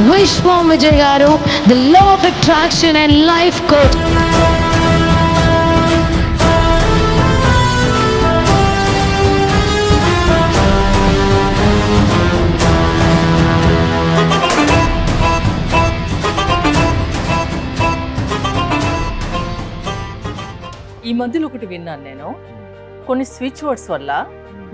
Vishwam Vijay garu, the law of attraction and life coach. ఈ మధ్యలో ఒకటి విన్నాను నేను, కొన్ని స్విచ్ వర్డ్స్ వల్ల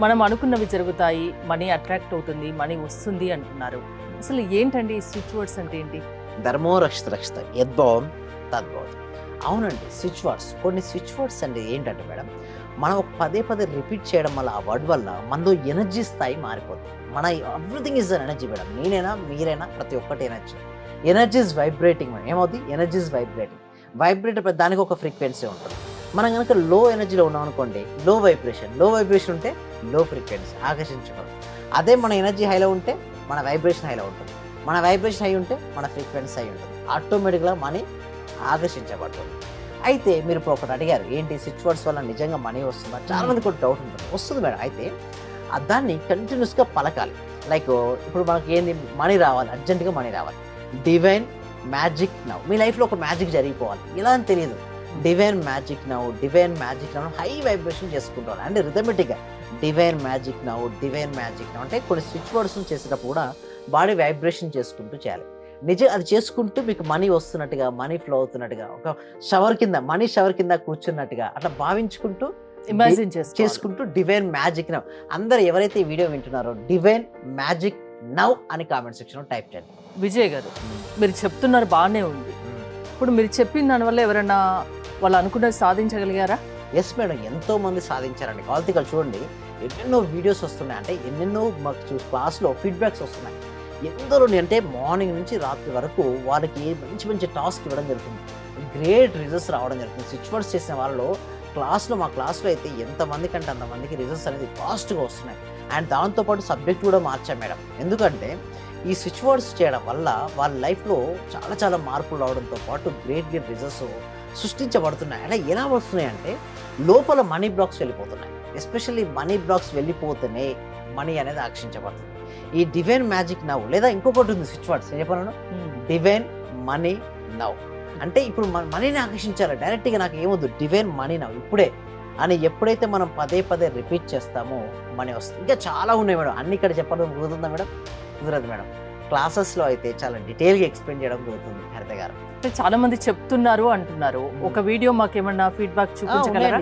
మనం అనుకున్నవి జరుగుతాయి, మనీ అట్రాక్ట్ అవుతుంది, మనీ వస్తుంది అంటున్నారు. అసలు ఏంటండి ఈ స్విచ్ వర్డ్స్ అంటే ఏంటి? ధర్మో రక్షిత రక్షిత యద్భవం తద్భవతి. అవునండి, స్విచ్ వర్డ్స్. కొన్ని స్విచ్ వర్డ్స్ అంటే ఏంటంటే మేడం, మనం ఒక పదే పదే రిపీట్ చేయడం వల్ల ఆ వర్డ్ వల్ల మనలో ఎనర్జీ స్థాయి మారిపోతుంది. మన everything is an energy madam. నేనైనా మీరైనా ప్రతి ఒక్కటి energy. Energy is vibrating madam. ఏమవుతుంది? Energy is vibrating. వైబ్రేట్ దానికి ఒక ఫ్రీక్వెన్సీ ఉంటుంది. మనం కనుక లో ఎనర్జీలో ఉన్నాం అనుకోండి, లో వైబ్రేషన్ ఉంటే లో ఫ్రీక్వెన్సీ ఆకర్షించబడదు. అదే మన ఎనర్జీ హైలో ఉంటే మన వైబ్రేషన్ హైలో ఉంటుంది. మన వైబ్రేషన్ హై ఉంటే మన ఫ్రీక్వెన్సీ హై ఉంటుంది. ఆటోమేటిక్గా మనీ ఆకర్షించబడుతుంది. అయితే మీరు ఇప్పుడు ఒకటి అడిగారు, ఏంటి స్విచ్ వర్డ్స్ వల్ల నిజంగా మనీ వస్తుందా? చాలా మందికి ఒక డౌట్ ఉంటుంది. వస్తుంది మేడం. అయితే దాన్ని కంటిన్యూస్గా పలకాలి. లైక్ ఇప్పుడు మనకి ఏంది, మనీ రావాలి, అర్జెంటుగా మనీ రావాలి. Divine magic now. మీ లైఫ్లో ఒక మ్యాజిక్ జరిగిపోవాలి. ఇలా అని తెలియదు. Divine magic now high vibration చేసుకుంటాను అంటే రిథమెటిక్గా డివైన్ మ్యాజిక్ నౌ అంటే కొన్ని స్విచ్ వర్డ్స్ చేసేటప్పుడు కూడా బాడీ వైబ్రేషన్ చేసుకుంటూ చేయాలి. అది చేసుకుంటూ మీకు మనీ వస్తున్నట్టుగా, మనీ ఫ్లో అవుతున్నట్టుగా, ఒక మనీ షవర్ కింద కూర్చున్నట్టుగా అట్లా భావించుకుంటూ ఇమాజిన్ చేసుకుంటూ డివైన్ మ్యాజిక్ నౌ. అందరు ఎవరైతే ఈ వీడియో వింటున్నారో డివైన్ మ్యాజిక్ నౌ అని కామెంట్ సెక్షన్లో టైప్ చేయండి. విజయ్ గారు, మీరు చెప్తున్నారు బాగానే ఉంది. ఇప్పుడు మీరు చెప్పిన దానివల్ల ఎవరైనా వాళ్ళు అనుకున్నది సాధించగలిగారా? ఎస్ మేడం, ఎంతో మంది సాధించారండి. కావాల్సి చూడండి, ఎన్నెన్నో వీడియోస్ వస్తున్నాయి, అంటే ఎన్నెన్నో మాకు క్లాస్లో ఫీడ్బ్యాక్స్ వస్తున్నాయి. ఎందరో అంటే మార్నింగ్ నుంచి రాత్రి వరకు వాళ్ళకి మంచి మంచి టాస్క్ ఇవ్వడం జరుగుతుంది. గ్రేట్ రిజల్ట్స్ రావడం జరుగుతుంది. స్విచ్ వర్డ్స్ చేసిన వాళ్ళలో మా క్లాస్లో అయితే ఎంతమంది కంటే అంతమందికి రిజల్ట్స్ అనేది ఫాస్ట్గా వస్తున్నాయి. అండ్ దాంతోపాటు సబ్జెక్ట్ కూడా మార్చాం మేడం. ఎందుకంటే ఈ స్విచ్ వర్డ్స్ చేయడం వల్ల వాళ్ళ లైఫ్లో చాలా మార్పులు రావడంతో పాటు గ్రేట్ రిజల్ట్స్ సృష్టించబడుతున్నాయి. అంటే ఎలా వస్తున్నాయి అంటే లోపల మనీ బ్లాక్స్ వెళ్ళిపోతున్నాయి. ఎస్పెషల్లీ మనీ బ్లాక్స్ వెళ్ళిపోతేనే మనీ అనేది ఆకర్షించబడుతుంది. ఈ డివైన్ మ్యాజిక్ నౌ, లేదా ఇంకొకటి ఉంది స్విచ్ వర్డ్స్, ఏం చెప్పాను? డివైన్ మనీ నౌ అంటే ఇప్పుడు మనీని ఆకర్షించాలి. డైరెక్ట్గా నాకు ఏమొద్దు, డివైన్ మనీ నౌ ఇప్పుడే అని ఎప్పుడైతే మనం పదే రిపీట్ చేస్తామో మనీ వస్తుంది. ఇంకా చాలా ఉన్నాయి మేడం, అన్ని ఇక్కడ చెప్పడం కుదురుతుందా మేడం? కుదరదు మేడం. క్లాసెస్లో అయితే చాలా డీటెయిల్గా ఎక్స్ప్లెయిన్ చేయడం కుదురుతుంది హరిత గారు. చాలా మంది చెప్తున్నారు అంటున్నారు. ఒక వీడియో మాకు ఏమన్నా ఫీడ్బ్యాక్ చూపించగలరా?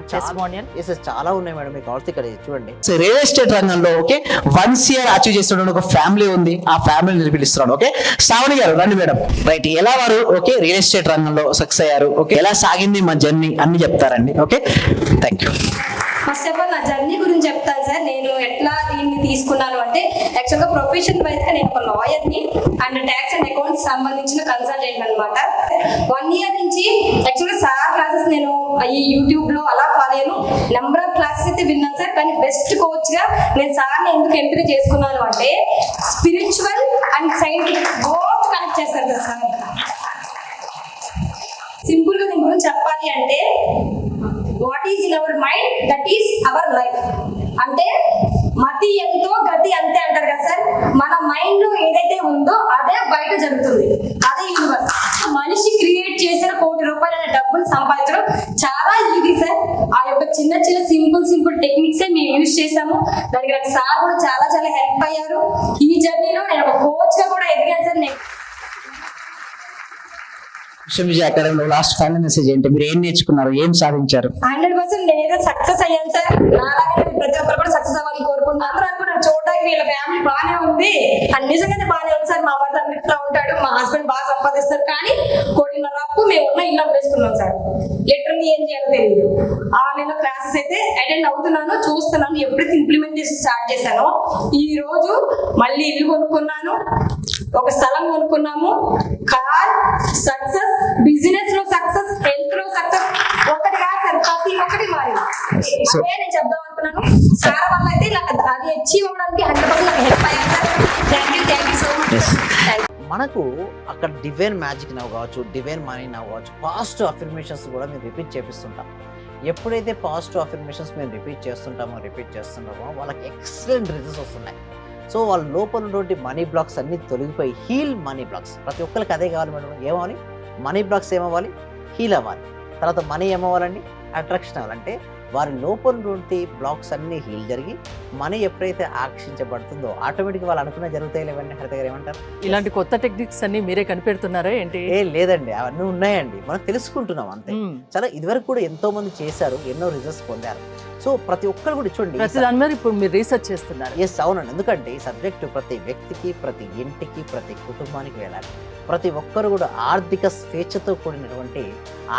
చాలా ఉన్నాయి మేడం, మీకు కావాల్సి ఇక్కడ చూడండి. రియల్ ఎస్టేట్ రంగంలో ఓకే 1 year అచీవ్ చేస్తున్న ఒక ఫ్యామిలీ ఉంది. ఆ ఫ్యామిలీని పిలుస్తున్నాడు. ఓకే, శ్రావణి గారు రండి మేడం. రైట్, ఎలా వారు ఓకే రియల్ ఎస్టేట్ రంగంలో సక్సెస్ అయ్యారు, ఓకే ఎలా సాగింది మా జర్నీ అన్ని చెప్తారండి. Okay, thank you. First of all నా జర్నీ గురించి చెప్తాను సార్. నేను ఎట్లా దీన్ని తీసుకున్నాను అంటే, యాక్చువల్గా ప్రొఫెషన్ వైజ్గా నేను ఒక లాయర్ని అండ్ ట్యాక్స్ అండ్ అకౌంట్స్ సంబంధించిన కన్సల్టెంట్ అనమాట. 1 year నుంచి యాక్చువల్గా సార్ క్లాసెస్ నేను ఈ యూట్యూబ్లో అలా ఫాలో అయ్యాను. నెంబర్ ఆఫ్ క్లాసెస్ అయితే విన్నాను సార్. కానీ బెస్ట్ కోచ్గా నేను సార్ని ఎందుకు ఎంపిక చేసుకున్నాను అంటే, spiritual and scientific both connect చేస్తారు కదా సార్. సింపుల్గా దీని గురించి చెప్పాలి అంటే, what is in our mind that is our life. అంటే మతి ఎంతో గతి అంతే అంటారు కదా సార్. మన మైండ్ లో ఏదైతే ఉందో అదే బయట జరుగుతుంది, అదే యూనివర్స్. మనిషి క్రియేట్ చేసిన ₹1,00,00,000 అనే డబ్బులు సంపాదించడం చాలా ఈజీ సార్. ఆ యొక్క చిన్న సింపుల్ టెక్నిక్సే మేము యూజ్ చేసాము. దానికి నాకు సార్ కూడా చాలా హెల్ప్ అయ్యారు. ఈ జర్నీలో నేను ఒక కోచ్ గా కూడా ఎదిగాను సార్. విజయ్ అకాడమీలో లాస్ట్ ఫైనల్ మెసేజ్ ఏంటి? మీరు ఏం నేర్చుకున్నారు, ఏం సాధించారు? 100% నేనైతే సక్సెస్ అయ్యాను సార్. నాలాగే ప్రతి ఒక్కరు కూడా సక్సెస్ అవ్వాలని కోరుకుంటున్నాను. అందరూ అనుకుంటారు చూడడానికి వీళ్ళ ఫ్యామిలీ బాగానే ఉంది అని. నిజంగానే బాగానే ఉంది సార్. మా భర్త అమెరికాలో ఉంటాడు, మా హస్బెండ్ బాగా సంపాదిస్తారు. కానీ 1.5 కోటి మేము ఉన్న ఇల్లు అమ్మేసుకున్నాం సార్. లిటరల్లీ ఏం చేయాలో తెలియదు. నేను క్లాసెస్ అయితే అటెండ్ అవుతున్నాను, చూస్తున్నాను. ఎప్పుడైతే ఇంప్లిమెంటేషన్ స్టార్ట్ చేశానో ఈ రోజు మళ్ళీ ఇల్లు కొనుక్కున్నాను, ఒక స్థలం కొనుక్కున్నాము. కార్ సక్సెస్, బిజినెస్ లో సక్సెస్, హెల్త్ లో సక్సెస్. ఒకటి కాదు సార్, ప్రతి ఒక్కటి మారింది. అదే నేను చెప్దాం అనుకున్నాను. సార్ వల్ల అయితే నాకు అది అచీవ్ అవ్వడానికి 100% నాకు హెల్ప్ అయ్యాను sir. Thank you so much. మనకు అక్కడ డివైన్ మ్యాజిక్ నవ్వు కావచ్చు, డివైన్ మనీ నవ్వు కావచ్చు, పాజిటివ్ అఫర్మేషన్స్ కూడా మేము రిపీట్ చేపిస్తుంటాం. ఎప్పుడైతే పాజిటివ్ అఫర్మేషన్స్ మేము రిపీట్ చేస్తుంటామో వాళ్ళకి ఎక్సలెంట్ రిజల్ట్స్ వస్తున్నాయి. సో వాళ్ళ లోపల ఉన్నటువంటి మనీ బ్లాక్స్ అన్ని తొలగిపోయి హీల్ మనీ బ్లాక్స్. ప్రతి ఒక్కరికి అదే కావాలి మేడం. ఏమవ్వాలి? మనీ బ్లాక్స్ ఏమవ్వాలి? హీల్ అవ్వాలి. తర్వాత మనీ ఏమవ్వాలండి? అట్రాక్షన్ అవ్వాలంటే వారి లోపల నుండి బ్లాక్స్ అన్ని హీల్ జరిగి మనీ ఎప్పుడైతే ఆకర్షించబడుతుందో ఆటోమేటిక్గా వాళ్ళు అనుకున్న జరుగుతాయి లేవండి. హరిత గారు ఏమంటారు? ఇలాంటి కొత్త టెక్నిక్స్ అన్ని మీరే కనిపెడుతున్నారా ఏంటి? లేదండి, అవన్నీ ఉన్నాయండి, మనం తెలుసుకుంటున్నాం అంతే. చాలా ఇదివరకు కూడా ఎంతో మంది చేశారు, ఎన్నో రిజల్ట్స్ పొందారు. సో ప్రతి ఒక్కరు కూడా చూడండి, ప్రతి దాని మీద ఇప్పుడు మీరు రీసెర్చ్ చేస్తున్నారు. ఎస్ అవునండి. ఎందుకంటే ఈ సబ్జెక్టు ప్రతి వ్యక్తికి, ప్రతి ఇంటికి, ప్రతి కుటుంబానికి వెళ్ళాలి. ప్రతి ఒక్కరు కూడా ఆర్థిక స్వేచ్ఛతో కూడినటువంటి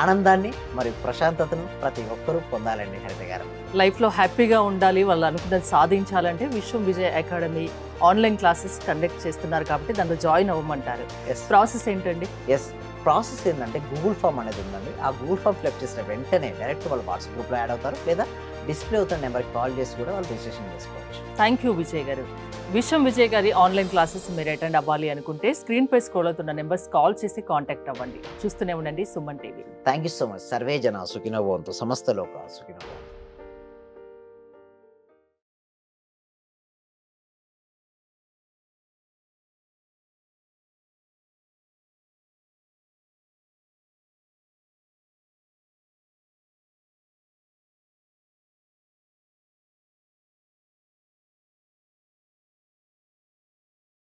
ఆనందాన్ని మరియు ప్రశాంతతను ప్రతి ఒక్కరూ పొందాలండి. హరిత గారు లైఫ్ లో హ్యాపీగా ఉండాలి, వాళ్ళు అనుకున్నది సాధించాలంటే విశ్వం Vijay academy online classes conduct చేస్తున్నారు కాబట్టి దాంట్లో జాయిన్ అవ్వమంటారు. ఎస్ ప్రాసెస్ ఏంటండి? ఎస్ ప్రాసెస్ ఏంటంటే గూగుల్ ఫామ్ అనేది ఉందండి. ఆ గూగుల్ ఫామ్ ఫిల్అప్ చేసిన వెంటనే డైరెక్ట్ వాళ్ళు వాట్సాప్ గ్రూప్లో యాడ్ అవుతారు, లేదా డిస్ప్లే అవుతున్న నెంబర్కి కాల్ చేసి కూడా వాళ్ళు రిజిస్ట్రేషన్ చేసుకోవచ్చు. థ్యాంక్ యూ విజయ్ గారు. విశ్వం విజయ్ గారి ఆన్లైన్ క్లాసెస్ మీరు అటెండ్ అవ్వాలి అనుకుంటే స్క్రీన్ పై స్క్రోల్ అవుతున్న నెంబర్స్ కాల్ చేసి కాంటాక్ట్ అవ్వండి. చూస్తూనే ఉండండి Suman TV. Thank you so much. Survey జన సుఖినో భవంతు, సమస్త లోక సుఖినో భవంతు.